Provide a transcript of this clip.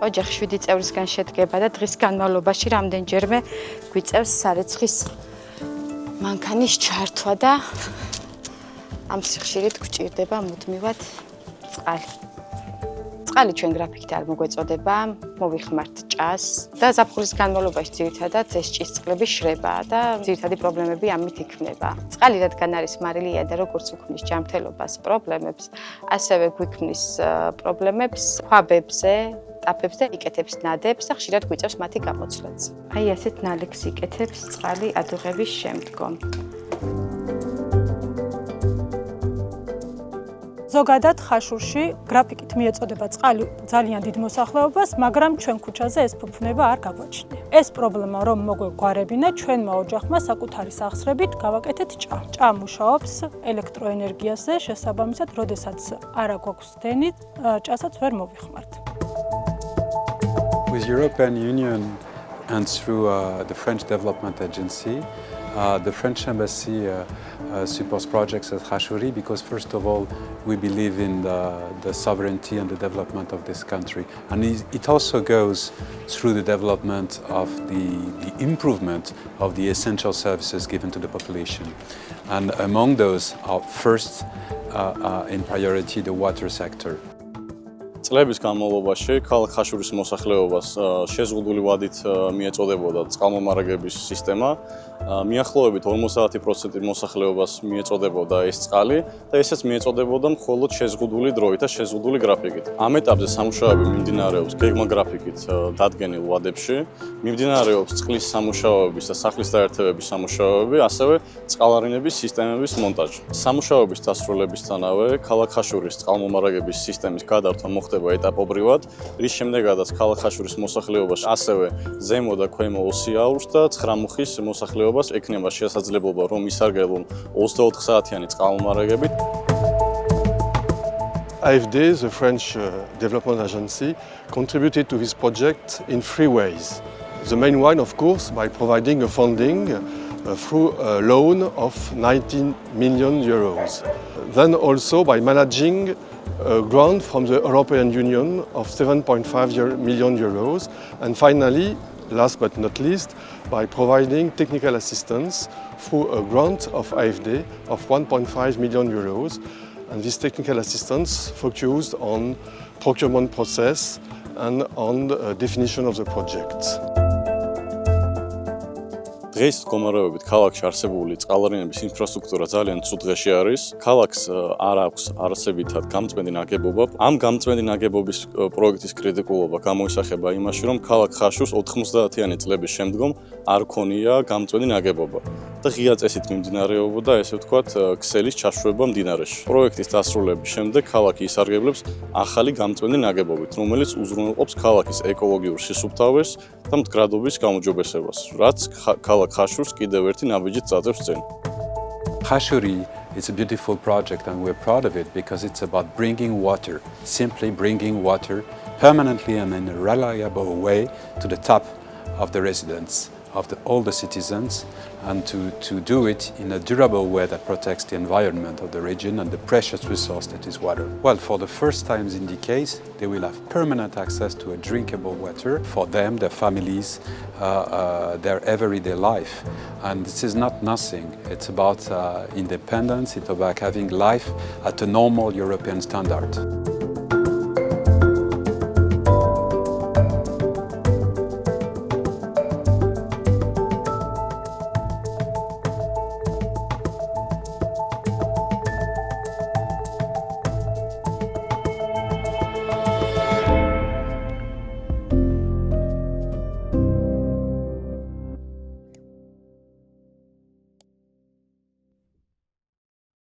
ოჯახი 7 წევრისგან შედგება და დღის განმავლობაში რამდენჯერმე გვიწევს სარეცხის მანქანის ჩართვა და ამ სიხშირით გვჭირდება მუდმივად წყალი. წყალი ჩვენ გრაფიკით არ მოგვეწოდება, მოვიხმართ ჭას და ზაფხულის განმავლობაში ძირითადად ეს ჭის წყლები შრებაა და ძირითადი პრობლემები ამით იქმნება. წყალი რადგან არის მარილია და როგორც უქმნის ჯანმრთელობას პრობლემებს, ასევე გვიქმნის პრობლემებს ქვაბებზე, ტაფებზე, იკეთებს ნადებს და ხშირად გვიწევს მათი გამოცვლაც. აი ასეთ ნალექს იკეთებს წყალი ადუღების შემდგომ. ზოგადად ხაშურში გრაფიკით მიეწოდება წყალი ძალიან დიდ მოსახლეობას, მაგრამ ჩვენ ქუჩაზე ეს ფუფუნება არ გაგვაჩნია. ეს პრობლემა რომ მოგვეგვარებინა, ჩვენმა ოჯახმა საკუთარი სახსრებით გავაკეთეთ ჭა. ჭა მუშაობს ელექტროენერგიაზე, შესაბამისად, როდესაც არ გვაქვს დენი, ჭასაც ვერ მოვიხმართ. With European Union and through the French Development Agency, the French Embassy supports projects at Khashuri because, first of all, we believe in the sovereignty and the development of this country. And it also goes through the development of the improvement of the essential services given to the population. And among those are first in priority the water sector. წლების განმავლობაში ქალაქ ხაშურის მოსახლეობას შეზღუდული ვადით მიეწოდებოდა წყალმომარაგების სისტემა. მიახლოებით 50% მოსახლეობას მიეწოდებოდა ეს წყალი და ესეც მიეწოდებოდა მხოლოდ შეზღუდული დროით და შეზღუდული გრაფიკით. ამ ეტაპზე სამუშაოები მიმდინარეობს გეგმა გრაფიკით დადგენილ ვადებში, მიმდინარეობს წყლის სამუშაოების და სახლის დაერთებების სამუშაოები, ასევე წყალარინების სისტემების მონტაჟი. სამუშაოების დასრულებისთანავე ქალაქ ხაშურის წყალმომარაგების სისტემის გადართვა მოხდება ეტაპობრივად, რის შემდეგაც ქალაქ ხაშურის მოსახლეობას ასევე ზემო და ქვემო ოსიაურს და 9 მუხის მოსახლეობას ექნება შესაძლებლობა რომ ისარგებლონ 24 საათიანი წყალმომარაგებით. AFD, the French Development Agency, contributed to this project in 3 ways. The main one, of course, by providing a funding through a loan of 19 million euros. Then also by managing a grant from the European Union of 7.5 million euros. And finally, last but not least, by providing technical assistance through a grant of AFD of 1.5 million euros. And this technical assistance focused on procurement process and on the definition of the project. დღეს მდგომარეობით ქალაქში არსებული წყალარინების ინფრასტრუქტურა ძალიან ცუდ დღეში არის. ქალაქს არ აქვს არსებითად გამწვენდი ნაგებობა. ამ გამწვენდი ნაგებობის პროექტის კრიტიკულობა გამოისახება იმაში, რომ ქალაქ ხაშურს 90-იანი წლების შემდგომ არ ქონია გამწვენდი ნაგებობა და ღია წესით მიმდინარეობოდა, ესე ვთქვათ, ქსელის ჩაშვება მდინარეში. პროექტის დასრულების შემდეგ ქალაქი ისარგებლებს ახალი გამწვენდი ნაგებობით, რომელიც უზრუნველყოფს ქალაქის ეკოლოგიურ სისუფთავეს და მდგრადობის გაუმჯობესებას, რაც ქალაქ ხაშურს კიდევ ერთი ნაბიჯით წაწევს წინ. Khashuri is a beautiful project and we're proud of it because it's about bringing water, simply bringing water permanently and in a reliable way to the top of the residents, of all the citizens, and to do it in a durable way that protects the environment of the region and the precious resource that is water. Well, for the first times in decades, they will have permanent access to a drinkable water for them, their families, their everyday life. And this is not nothing. It's about independence, it's about having life at a normal European standard.